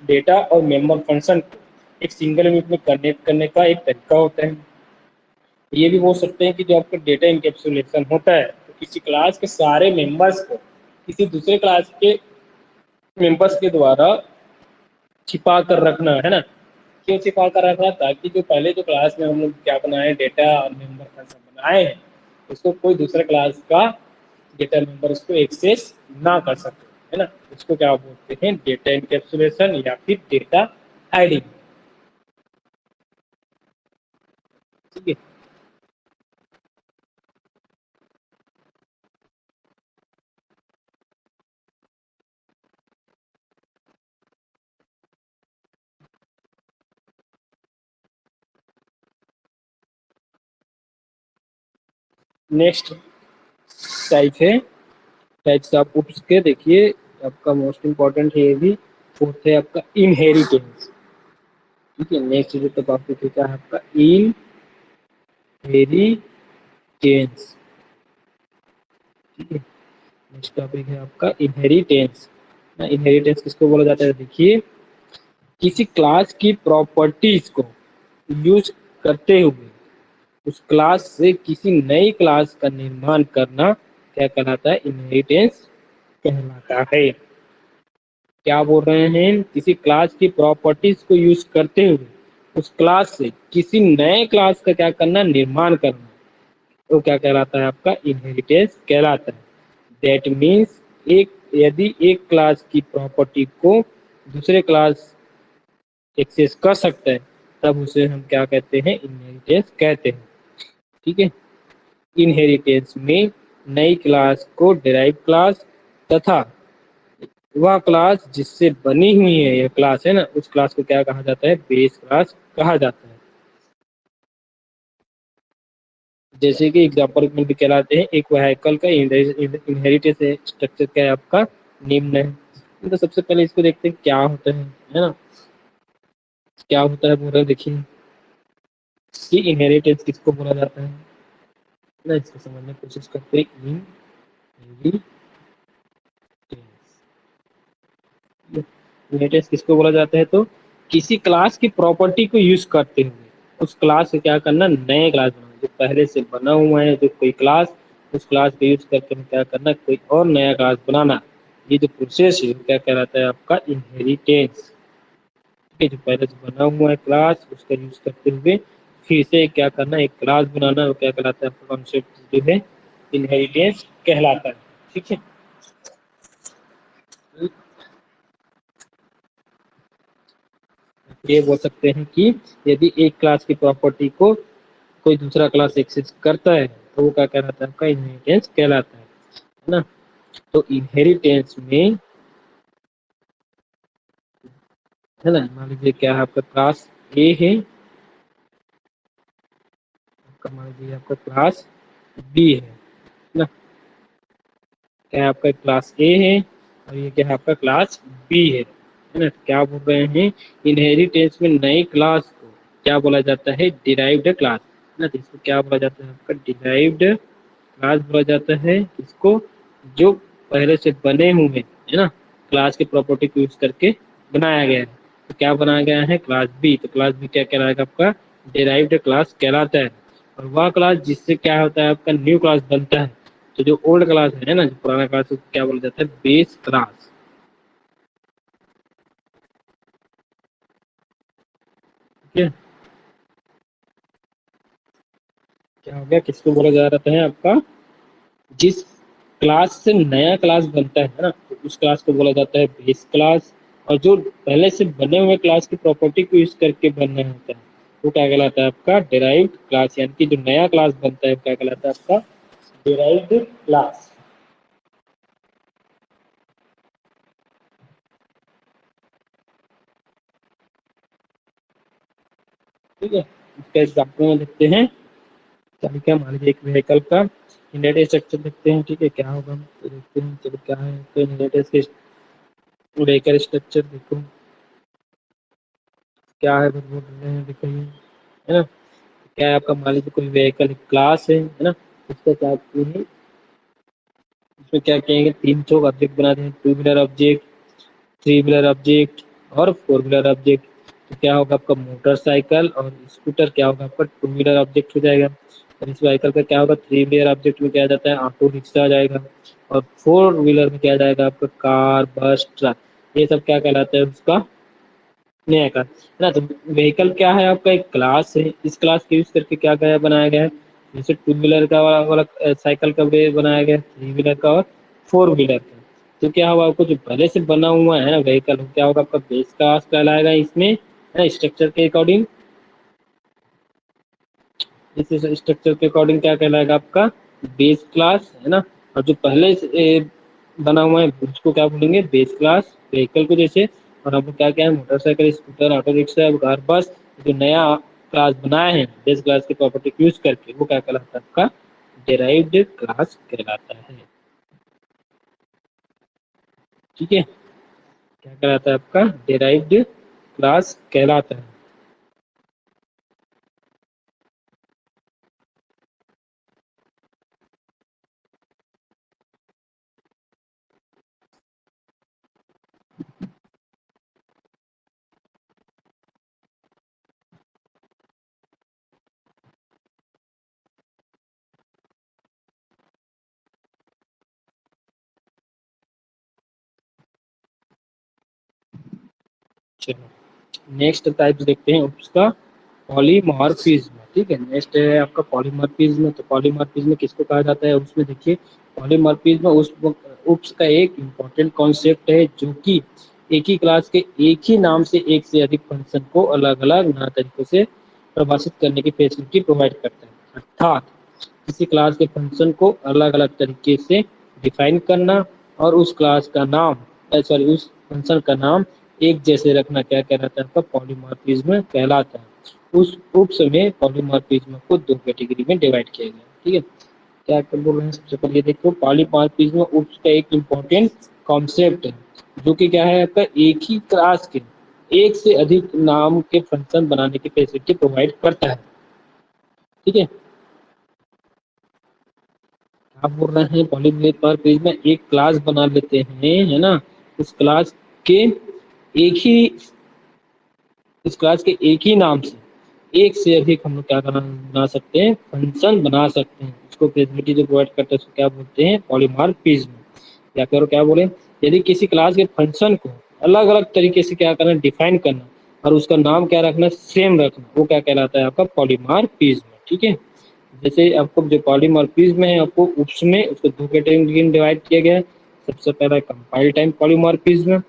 डेटा और मेंबर फंक्शन को एक सिंगल यूनिट में कनेक्ट करने का एक तरीका होता है। ये भी बोल सकते हैं कि जो आपका डेटा इनकैप्सुलेशन होता है, तो किसी क्लास के सारे मेंबर्स को किसी दूसरे क्लास के मेंबर्स के द्वारा छिपा कर रखना है ना। क्यों छिपा कर रखना, ताकि जो पहले जो क्लास में हम लोग क्या बनाए, डेटा और मेंबर फंक्शन बनाए हैं, उसको कोई दूसरे क्लास का डेटा मेंबर उसको एक्सेस ना कर सके, है ना। उसको क्या बोलते हैं, डेटा इनकैप्सुलेशन या फिर डेटा हाइडिंग। ठीक है, नेक्स्ट टाइप है, टाइप्स ऑफ उप्स के देखिए, आपका मोस्ट इम्पोर्टेंट है ये भी, फोर्थ है आपका इनहेरिटेंस। ठीक है, नेक्स्ट जो टॉपिक है क्या है आपका, इनहेरिटेंस। ठीक है, नेक्स्ट टॉपिक है आपका इनहेरिटेंस। इनहेरिटेंस किसको बोला जाता है, देखिए किसी क्लास की प्रॉपर्टीज को यूज करते हुए उस क्लास से किसी नई क्लास का निर्माण करना क्या कहलाता है, इनहेरिटेंस कहलाता है। क्या बोल रहे हैं, किसी क्लास की प्रॉपर्टीज को यूज करते हुए उस क्लास से किसी नए क्लास का क्या करना, निर्माण करना, तो क्या कहलाता है आपका, इनहेरिटेंस कहलाता है। दैट मीन्स एक यदि एक क्लास की प्रॉपर्टी को दूसरे क्लास एक्सेस कर सकता है, तब उसे हम क्या कहते हैं, इनहेरिटेंस कहते हैं। ठीक है, इनहेरिटेंस में नई क्लास को डिराइव क्लास तथा वह क्लास जिससे बनी हुई है यह क्लास है ना, उस क्लास को क्या कहा जाता है, बेस क्लास कहा जाता है। जैसे कि एग्जाम्पल में भी कहलाते हैं, एक व्हीकल का इनहेरिटेंस स्ट्रक्चर क्या है आपका, निम्न है। तो सबसे पहले इसको देखते हैं क्या होता है ना, क्या होता है पूरा देखिए कि इनहेरिटेंस किसको बोला जाता है ना, इसको समझने की कोशिश करते हैं। इनहेरिटेंस किसको बोला जाता है, तो किसी क्लास की प्रॉपर्टी को यूज करते हुए उस क्लास से क्या करना, नए क्लास बनाना, जो पहले से बना हुआ है जो कोई क्लास, उस क्लास को यूज करके क्या करना, कोई और नया क्लास बनाना। ये जो प्रोसेस है क्या कहलाता है आपका, इनहेरिटेंस। ठीक है, जो पहले से बना हुआ है क्लास उसका यूज करते हुए फिर से क्या करना, एक क्लास बनाना, वो क्या कहलाता है आपका कॉन्सेप्ट जो है, इनहेरिटेंस कहलाता है। ठीक है, ये बोल सकते हैं कि यदि एक क्लास की प्रॉपर्टी को कोई दूसरा क्लास एक्सेस करता है तो वो क्या कहलाता है आपका, इनहेरिटेंस कहलाता है ना। तो इनहेरिटेंस में है ना, मान लीजिए क्या है आपका क्लास ए है, आपका मान लीजिए आपका क्लास बी है ना, क्या है आपका क्लास ए है और ये क्या है आपका क्लास बी है ना। क्या बोल रहे हैं, इनहेरिटेंस में नई क्लास को क्या बोला जाता है, डिराइव्ड क्लास ना। तो इसको क्या बोला जाता है आपका, डिराइव्ड क्लास बोला जाता है इसको, जो पहले से बने हुए है ना क्लास के प्रॉपर्टी को यूज करके बनाया गया है। तो क्या बनाया गया है, क्लास बी, तो क्लास बी क्या कहलाएगा आपका, डिराइव्ड क्लास कहलाता है। और वह क्लास जिससे क्या होता है आपका, न्यू क्लास बनता है। तो जो ओल्ड क्लास है ना, जो पुराना क्लास है, उसको क्या बोला जाता है, बेस क्लास। ठीक है, क्या हो गया, किसको बोला जा रहा है आपका, जिस क्लास से नया क्लास बनता है ना, तो उस क्लास को बोला जाता है बेस क्लास। और जो पहले से बने हुए क्लास की प्रॉपर्टी को यूज करके बनना होता है वो क्या कहलाता है आपका डिराइव्ड क्लास, यानी कि जो नया क्लास बनता है वो क्या कहलाता है आपका डिराइव्ड क्लास। ठीक है, इसका एग्जाम्पल में देखते हैं। चलिए क्या, मान लीजिए एक व्हीकल का इनडायरेक्ट स्ट्रक्चर देखते हैं। ठीक है, क्या होगा हम तो देखते हैं। चलो क्या है तो इनडायरेक्ट व्हीकल स्ट्रक्चर देखो क्या है, बोल रहे हैं देखो ये, है ना। क्या है आपका, मान लीजिए कोई व्हीकल क्लास है ना। इसका क्या है, इसमें क्या कहेंगे, तीन चौक ऑब्जेक्ट बना दें, two wheeler object, three wheeler object और फोर व्हीलर ऑब्जेक्ट। तो क्या होगा आपका मोटरसाइकिल और स्कूटर क्या होगा आपका टू व्हीलर ऑब्जेक्ट हो जाएगा। और इस व्हीकल का क्या होगा, थ्री व्हीलर ऑब्जेक्ट में क्या जाता है ऑटो रिक्शा आ जाएगा। और फोर व्हीलर में क्या जाएगा आपका कार, बस, ट्रक। ये सब क्या कहलाता है उसका नया क्लास, है ना। तो व्हीकल क्या है आपका एक क्लास है, इस क्लास के यूज करके क्या गया बनाया गया है, जैसे टू व्हीलर का वाला साइकिल का वे बनाया गया, थ्री व्हीलर का और फोर व्हीलर का। तो क्या होगा आपको जो पहले से बना हुआ है ना व्हीकल, क्या होगा आपका बेस क्लास कहलाएगा इसमें, है ना, स्ट्रक्चर के अकॉर्डिंग। इस स्ट्रक्चर के अकॉर्डिंग क्या कहलाएगा आपका बेस क्लास, है ना। और जो पहले से बना हुआ है उसको क्या बोलेंगे बेस क्लास व्हीकल को, जैसे। और हम लोग क्या क्या है motorcycle, scooter, auto rickshaw, car, बस। जो नया क्लास बनाए हैं बेस क्लास की प्रॉपर्टी यूज करके वो क्या कहलाता है आपका डेराइव्ड क्लास कहलाता है। ठीक है, क्या कहलाता है आपका डेराइव्ड क्लास कहलाता है। चलो नेक्स्ट टाइप देखते हैं उसका पॉलीमॉर्फिज्म। ठीक है, नेक्स्ट है आपका पॉलीमॉर्फिज्म। तो पॉलीमॉर्फिज्म किसको कहा जाता है, उसमें देखिए पॉलीमॉर्फिज्म उस उप्स का एक इम्पोर्टेंट कॉन्सेप्ट है जो कि एक ही क्लास के एक ही नाम से एक से अधिक फंक्शन को अलग अलग ना तरीकों से परिभाषित करने की फैसिलिटी प्रोवाइड करता है। अर्थात किसी क्लास के फंक्शन को अलग अलग तरीके से डिफाइन करना और उस क्लास का नाम, सॉरी उस फंक्शन का नाम एक जैसे रखना क्या कहलाता है आपका पॉलीमॉर्फिज्म कहलाता है। उस उप्स में पॉलीमॉर्फिज्म को दो कैटेगरी में डिवाइड किया गया। ठीक है, क्या कर बोल रहे हैं, सबसे पहले देखो पॉलीमॉर्फिज्म उप्स का एक इम्पोर्टेंट कॉन्सेप्ट है जो कि क्या है आपका एक ही क्लास के एक से अधिक नाम के फंक्शन बनाने की फैसिलिटी प्रोवाइड करता है। ठीक है, आप बोल रहे हैं पॉलीमॉर्फिज्म में एक क्लास बना लेते हैं, है ना। उस क्लास के एक ही इस क्लास के एक ही नाम से एक से अधिक हम लोग क्या बना सकते हैं फंक्शन बना सकते हैं। इसको फैसिलिटी जो प्रोवाइड करते हैं उसको क्या बोलते हैं पॉलीमॉर्फिज्म। या फिर क्या बोले, यदि किसी क्लास के फंक्शन को अलग अलग तरीके से क्या करना डिफाइन करना और उसका नाम क्या रखना सेम रखना वो क्या कहलाता है आपका पॉलीमॉर्फिज्म। ठीक है, जैसे आपको जो पॉलीमॉर्फिज्म है आपको उसमें उसको दो कैटेगरी में डिवाइड किया गया है। सबसे पहला कंपाइल टाइम पॉलीमॉर्फिज्म।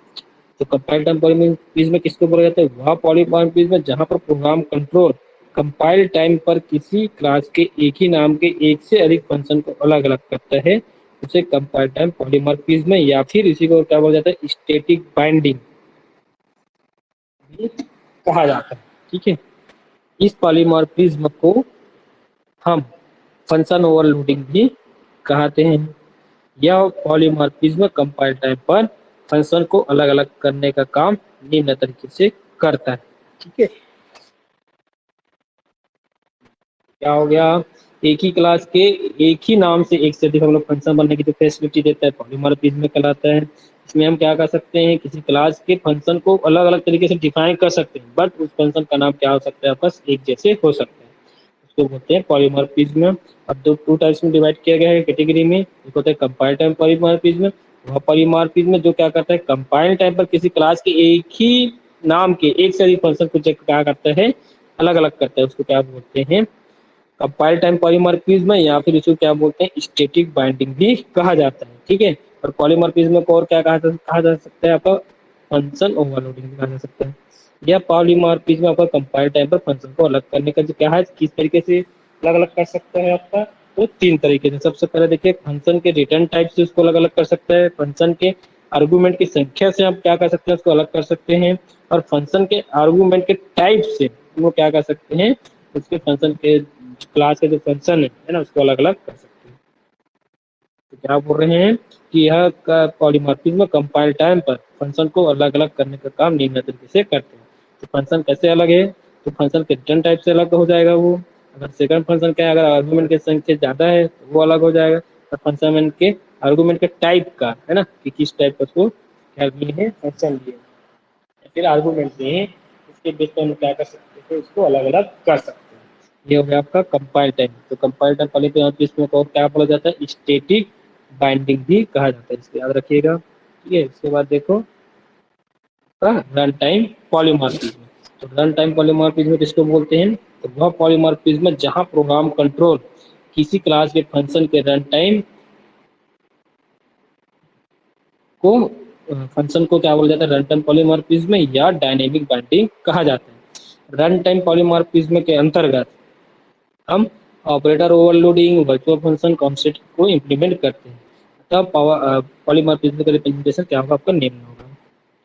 तो कंपाइल टाइम पॉलीमॉर्फिज्म किसको बोला जाता है, वह पॉलीमॉर्फिज्म जहां पर प्रोग्राम कंट्रोल कंपाइल टाइम पर किसी क्लास के एक ही नाम के एक से अधिक फंक्शन को अलग अलग करता है, उसे कंपाइल टाइम पॉलीमॉर्फिज्म या फिर इसी को क्या बोला जाता है स्टैटिक बाइंडिंग भी कहा जाता है। ठीक है, इस पॉलीमॉर्फिज्म को हम फंक्शन ओवरलोडिंग भी कहते हैं। यह पॉलीमॉर्फिज्म कंपाइल टाइम पर फंक्शन को अलग अलग करने का काम निम्न तरीके से करता है। ठीक है, क्या हो गया, एक ही क्लास के एक ही नाम से एक से अधिक हम लोग फंक्शन बनने की जो फैसिलिटी देता है पॉलीमॉर्फिज्म कहलाता है। इसमें हम क्या कर सकते हैं किसी क्लास के फंक्शन को अलग अलग तरीके से डिफाइन कर सकते हैं बट उस फंक्शन का नाम क्या हो सकता है बस एक जैसे हो सकता है, उसको बोलते हैं पॉलीमॉर्फिज्म। अब दो टू टाइप्स में डिवाइड किया गया है कैटेगरी में, एक होता है कंपाइल टाइम पॉलीमॉर्फिज्म। वह पॉलीमॉर्फिज्म जो क्या करता है कंपाइल टाइम पर किसी क्लास के एक ही नाम के एक से अधिक फंक्शन को क्या करता है अलग अलग करता है, उसको क्या बोलते हैं कंपाइल टाइम पॉलीमॉर्फिज्म या फिर इसको क्या बोलते हैं, स्टैटिक बाइंडिंग भी कहा जाता है। ठीक है, और पॉलीमॉर्फिज्म को और क्या कहा जा सकता है, आपका फंक्शन ओवरलोडिंग भी कहा जा सकता है। या पॉलीमॉर्फिज्म आपका कंपाइल टाइम पर फंक्शन को अलग करने का जो क्या है, किस तरीके से अलग अलग कर सकता है आपका, तो तीन तरीके से। सबसे पहले देखिए, फंक्शन के रिटर्न टाइप से उसको अलग अलग कर सकता है, फंक्शन के आर्गुमेंट की संख्या से आप क्या कर सकते हैं, उसको अलग कर सकते हैं, और फंक्शन के आर्गुमेंट के टाइप से वो क्या कर सकते हैं, उसके फंक्शन के क्लास के जो फंक्शन है ना, उसको अलग अलग कर सकते हैं। तो क्या बोल रहे हैं कि यह पॉलीमॉर्फिज्म कंपाइल टाइम पर फंक्शन को अलग अलग करने का काम निम्न तरीके से करते हैं। तो फंक्शन कैसे अलग है, तो फंक्शन के रिटर्न टाइप से अलग हो जाएगा वो। अगर सेकंड फंक्शन क्या है, अगर आर्गुमेंट की संख्या ज्यादा है तो वो अलग हो जाएगा। और फंक्शन के आर्गुमेंट के टाइप का है ना, कि किस टाइप का उसको क्या लिए है, फंक्शन लिए, फिर आर्गुमेंट दिए, इसके बेस पर हम क्या कर सकते हैं, उसको अलग अलग कर सकते हैं। ये हो गया आपका कंपाइल टाइम। तो कंपाइल टाइम पहले तो इसमें और क्या बोला जाता है, स्टैटिक बाइंडिंग भी कहा जाता है, इसको याद रखिएगा। ठीक है, इसके बाद देखो रन टाइम पॉलीमॉर्फिज्म। तो रन टाइम पॉलीमॉर्फिज्म किसको बोलते हैं, तो वह पॉलीमॉर्फिज्म जहां प्रोग्राम कंट्रोल किसी क्लास के फंक्शन के रन टाइम को फंक्शन को क्या बोला जाता है, रन टाइम पॉलीमॉर्फिज्म या डायनेमिक बाइंडिंग कहा जाता है। रन टाइम पॉलीमॉर्फिज्म के अंतर्गत हम operator overloading, virtual function concept को इम्प्लीमेंट करते हैं। तब पॉलीमॉर्फिज्म का रिप्रेजेंटेशन क्या होगा, आपका निम्न होगा।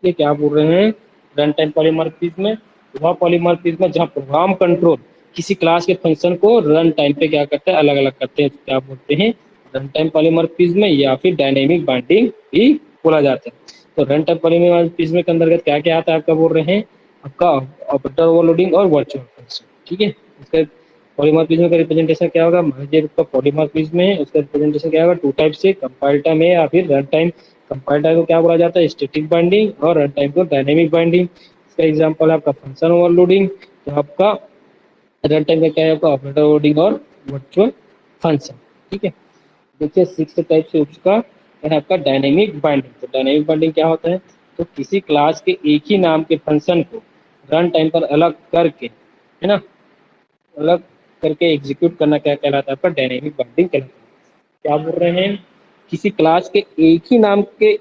ये क्या बोल रहे हैं, रन टाइम पॉलीमॉर्फिज्म वह पॉलीमॉर्फिज्म जहाँ प्रोग्राम कंट्रोल किसी क्लास के फंक्शन को रन टाइम पे क्या करता है, अलग अलग करते हैं, तो क्या बोलते हैं, रन टाइम पॉलीमॉर्फिज्म या फिर डायनेमिक बाइंडिंग भी बोला जाता है। तो रन टाइम पॉलीमॉर्फिज्म के अंतर्गत क्या क्या आता है, आपका बोल रहे हैं, आपका ऑपरेटर ओवरलोडिंग और वर्चुअल फंक्शन। ठीक है, इसका पॉलीमॉर्फिज्म का रिप्रेजेंटेशन क्या होगा, जो आपका पॉलीमॉर्फिज्म है उसका रिप्रेजेंटेशन क्या होगा, टू टाइप से, कंपाइल टाइम है या फिर रन टाइम। कंपाइल टाइम को क्या बोला जाता है, स्टैटिक बाइंडिंग, और रन टाइम को डायनेमिक बाइंडिंग। इसका एग्जांपल है आपका फंक्शन ओवरलोडिंग, तो आपका रन टाइम का क्या है, आपका ऑपरेटर ओवरलोडिंग और वर्चुअल फंक्शन। ठीक है, देखिए सिक्स टाइप से उसका है आपका डायनेमिक बाइंडिंग। तो डायनेमिक बाइंडिंग क्या होता है, तो किसी क्लास के एक ही नाम के फंक्शन को रन टाइम पर अलग करके, है ना, अलग करके एग्जीक्यूट करना क्या कहलाता है, आपका डायनेमिक बाइंडिंग कहलाता है। क्या बोल रहे हैं, किसी क्लास के एक ही नाम के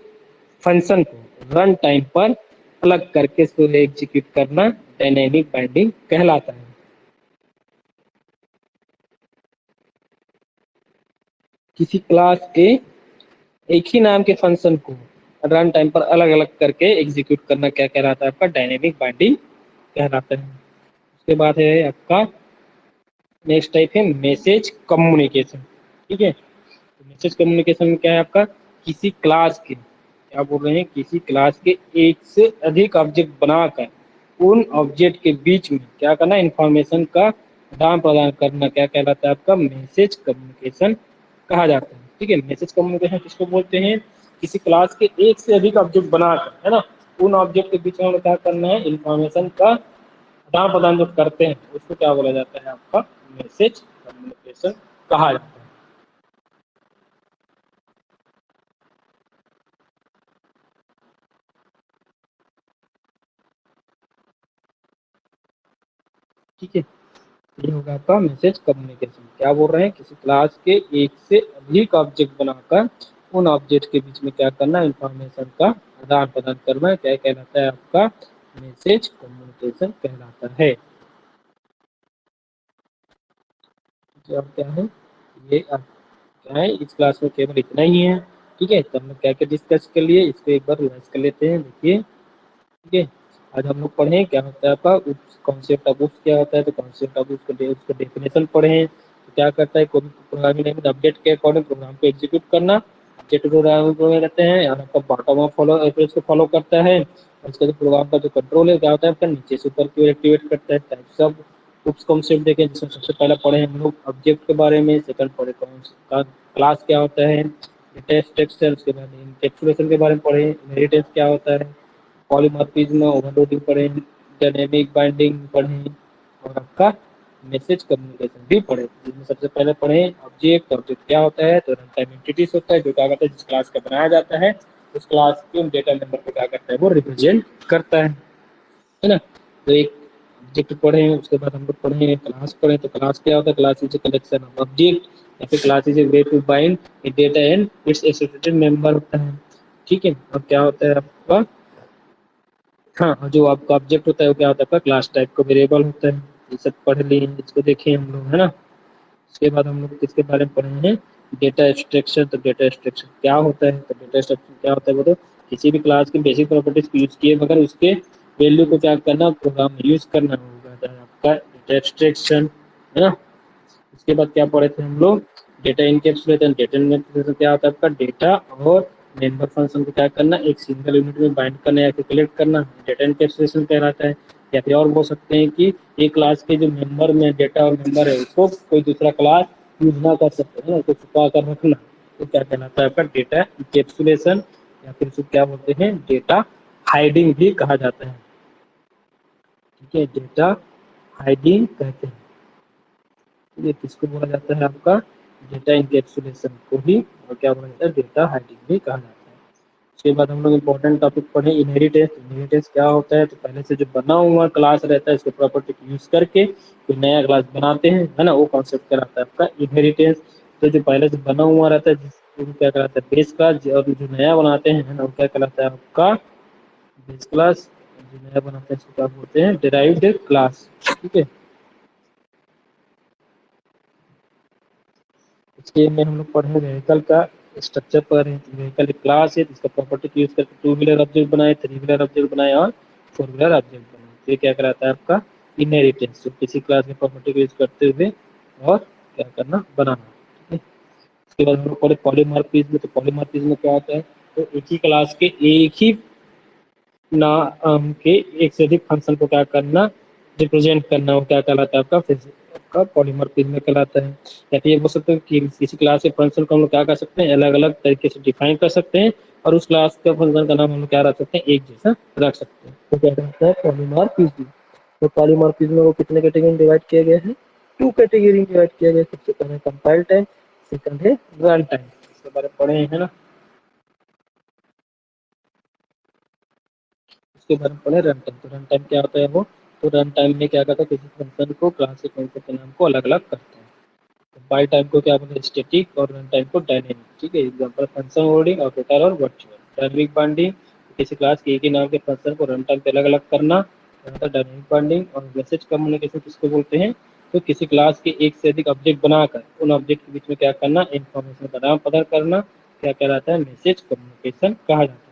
फंक्शन को रन टाइम पर अलग करके इसको एग्जीक्यूट करना डायनेमिक बाइंडिंग कहलाता है। किसी क्लास के एक ही नाम के फंक्शन को रन टाइम पर अलग अलग करके एग्जीक्यूट करना क्या कहलाता है, आपका डायनेमिक बाइंडिंग कहलाता है। उसके बाद है आपका नेक्स्ट टाइप है मैसेज कम्युनिकेशन। ठीक है, मैसेज कम्युनिकेशन में क्या है आपका, किसी क्लास के, क्या बोल रहे हैं, किसी क्लास के एक से अधिक ऑब्जेक्ट बनाकर उन ऑब्जेक्ट के बीच में क्या करना, इंफॉर्मेशन का आदान प्रदान करना क्या कहलाता है, आपका मैसेज कम्युनिकेशन कहा जाता है। ठीक है, मैसेज कम्युनिकेशन किसको बोलते हैं, किसी क्लास के एक से अधिक ऑब्जेक्ट बनाकर, है ना, उन ऑब्जेक्ट के बीच में हमें क्या करना है, इंफॉर्मेशन का आदान प्रदान जो करते हैं उसको क्या बोला जाता है, आपका मैसेज कम्युनिकेशन कहा जाता है। ठीक है, ये होगा आपका मैसेज कम्युनिकेशन। क्या बोल रहे हैं, किसी क्लास के एक से अधिक ऑब्जेक्ट बनाकर उन ऑब्जेक्ट के बीच में क्या करना, इंफॉर्मेशन का आदान प्रदान करना क्या कहलाता है, आपका मैसेज कम्युनिकेशन कहलाता है। तो अब क्या है, ये अब क्या है, इस क्लास में केवल इतना ही है। ठीक है, तो हम लोग क्या क्या डिस्कस कर लिए, इसको एक बार रिवाइज कर लेते हैं। देखिए, ठीक है, आज हम लोग पढ़े क्या होता है आपका कॉन्सेप्ट ऑफ उप्स क्या होता है, तो कॉन्सेप्ट ऑफ उप्स उसका डेफिनेशन पढ़े। तो क्या करता है, कोई भी प्रोग्रामिंग लैंग्वेज अपडेट के अकॉर्डिंग प्रोग्राम को एग्जीक्यूट करना, ऑब्जेक्ट प्रोग्रामिंग में रहते हैं, और आपका बॉटम अप फॉलो अप्रोच को फॉलो करता है। और इसका जो प्रोग्राम का जो कंट्रोल है क्या होता है, आपका नीचे से ऊपर की ओर एक्टिवेट करता है। टाइप्स ऑफ उप्स कॉन्सेप्ट देखें, जिसमें सबसे पहले पढ़े हम लोग ऑब्जेक्ट के बारे में, सेकंड पढ़े कौन क्लास क्या होता है, टेक्स्ट टेक्सचर, उसके बाद इंटेक्सुलेशन के बारे में पढ़े, इनहेरिटेंस क्या होता है, पॉलीमॉर्फिज्म, ओवरलोडिंग पढ़े, डायनेमिक बाइंडिंग पढ़े, और आपका मैसेज कम्युनिकेशन भी पढ़े। जिसमें सबसे पहले पढ़े ऑब्जेक्ट। ऑब्जेक्ट क्या होता है, तो रन टाइम एंटिटीज होता है, जो क्या करता है, जिस क्लास का बनाया जाता है उस क्लास के डेटा नंबर को क्या करता है, वो रिप्रेजेंट करता है ना। तो एक ऑब्जेक्ट पढ़े, उसके बाद हम लोग पढ़े क्लास पढ़े। तो क्लास क्या होता है? Class is a collection of object, या फिर class is a way to bind a data and its associated member होता है। ठीक है, अब क्या होता है आपका, हाँ, जो आपका ऑब्जेक्ट होता है वो क्या होता है आपका? क्लास टाइप का वेरिएबल होता है। ये सब पढ़ लिए, इसको देखें हम लोग, है ना। उसके बाद हम लोग किसके बारे में पढ़े हैं? Data abstraction. तो डेटा एब्स्ट्रैक्शन क्या होता है? तो डेटा एब्स्ट्रैक्शन क्या होता है वो, तो किसी भी क्लास की बेसिक प्रॉपर्टीज को यूज किए मगर उसके वैल्यू को क्या करना, प्रोग्राम में यूज करना होगा, तो आपका डेटा एब्स्ट्रैक्शन, है ना। उसके बाद क्या पढ़े थे हम लोग? Data encapsulation. डेटा इनकैप्सुलेशन क्या होता है आपका? डेटा और मेंबर फंक्शन को क्या करना, एक सिंगल यूनिट में बाइंड करना या फिर कलेक्ट करना, डेटा इनकैप्सुलेशन कहलाता है। या फिर और बोल सकते हैं कि एक क्लास के जो मेंबर में डेटा और मेंबर है उसको कोई दूसरा क्लास यूज ना कर सकते हैं, उसको छुपा कर रखना, तो क्या कहलाता है आपका? डेटा इनकैप्सुलेशन, या फिर उसको क्या बोलते हैं? डेटा हाइडिंग भी कहा जाता है। ठीक है, डेटा हाइडिंग कहते हैं। ये किसको बोला जाता है आपका? डेटा इंकैप्सुलेशन को ही, और क्या बोला जाता है? डेटा हाइडिंग भी कहा जाता है। उसके बाद हम लोग इम्पोर्टेंट टॉपिक पढ़े इनहेरिटेंस। इनहेरिटेंस क्या होता है? तो पहले से जो बना हुआ क्लास रहता है इसको प्रॉपर्टी को यूज करके कोई नया क्लास बनाते हैं, है ना, वो कॉन्सेप्ट कहलाता है आपका इनहेरिटेंस। तो जो पहले से बना हुआ रहता है जिसको क्या कहलाता है? Base class. और जो नया बनाते हैं, है ना, वो क्या कहलाता है आपका? Base class. जो नया बनाते हैं इसको क्या बोलते हैं? Derived class. ठीक है, इसके में हम लोग पढ़े व्हीकल का स्ट्रक्चर पढ़ रहे हैं। तो व्हीकल एक क्लास है जिसका प्रॉपर्टी को यूज करके टू व्हीलर ऑब्जेक्ट बनाए, थ्री व्हीलर ऑब्जेक्ट बनाए और फोर व्हीलर ऑब्जेक्ट बनाए। तो ये क्या कराता है आपका? इनहेरिटेंस। तो किसी क्लास की प्रॉपर्टी को यूज करते हुए और क्या करना, बनाना। ठीक है, उसके बाद हम लोग पढ़े पॉलीमॉर्फिज्म। तो पॉलीमॉर्फिज्म क्या होता है? तो एक ही क्लास के एक ही नाम के एक से अधिक फंक्शन को क्या करना, रिप्रेजेंट करना, वो क्या कहलाता है आपका? आपका पॉलीमॉर्फिज्म कहलाता है। या फिर ये बोल सकते हैं कि किसी क्लास के फंक्शन को हम लोग क्या कर सकते हैं? अलग अलग तरीके से डिफाइन कर सकते हैं, और उस क्लास का फंक्शन का नाम हम लोग क्या रख सकते हैं? एक जैसा रख सकते हैं। तो क्या कहलाता है? पॉलीमॉर्फिज्म। तो पॉलीमॉर्फिज्म को कितने कैटेगरी में डिवाइड किया गया है? टू कैटेगरी में डिवाइड किया गया है। सबसे पहले कंपाइल टाइम, सेकंड है रन टाइम। इसके बारे में पढ़े हैं, है ना। उसके बारे में पढ़े रन टाइम। तो रन टाइम क्या होता है वो? तो रन टाइम में क्या करता है? किसी फंक्शन को क्लास के फंक्शन के नाम को अलग अलग करता है। तो बाई टाइम को क्या बोलते हैं? स्टैटिक। और रन टाइम को डायनेमिक। ठीक है, एग्जांपल फंक्शन होल्डिंग, ऑपरेटर और वर्चुअल। डायनेमिक बाइंडिंग, किसी क्लास के एक ही नाम के फंक्शन को रन टाइम पे अलग अलग करना, डायनेमिक बाइंडिंग। और मैसेज कम्युनिकेशन किसको बोलते हैं? तो किसी क्लास के एक से अधिक ऑब्जेक्ट बनाकर उन ऑब्जेक्ट के बीच में क्या करना, इंफॉर्मेशन का आदान प्रदान करना, क्या कहलाता है? मैसेज कम्युनिकेशन कहा जाता है।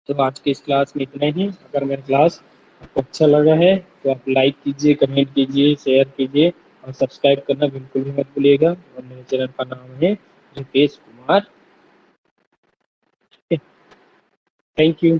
तो आज की इस क्लास में इतना ही। अगर मेरा क्लास आपको अच्छा लगा है तो आप लाइक कीजिए, कमेंट कीजिए, शेयर कीजिए, और सब्सक्राइब करना बिल्कुल भी मत भूलिएगा। और मेरे चैनल का नाम है रितेश कुमार। Thank you.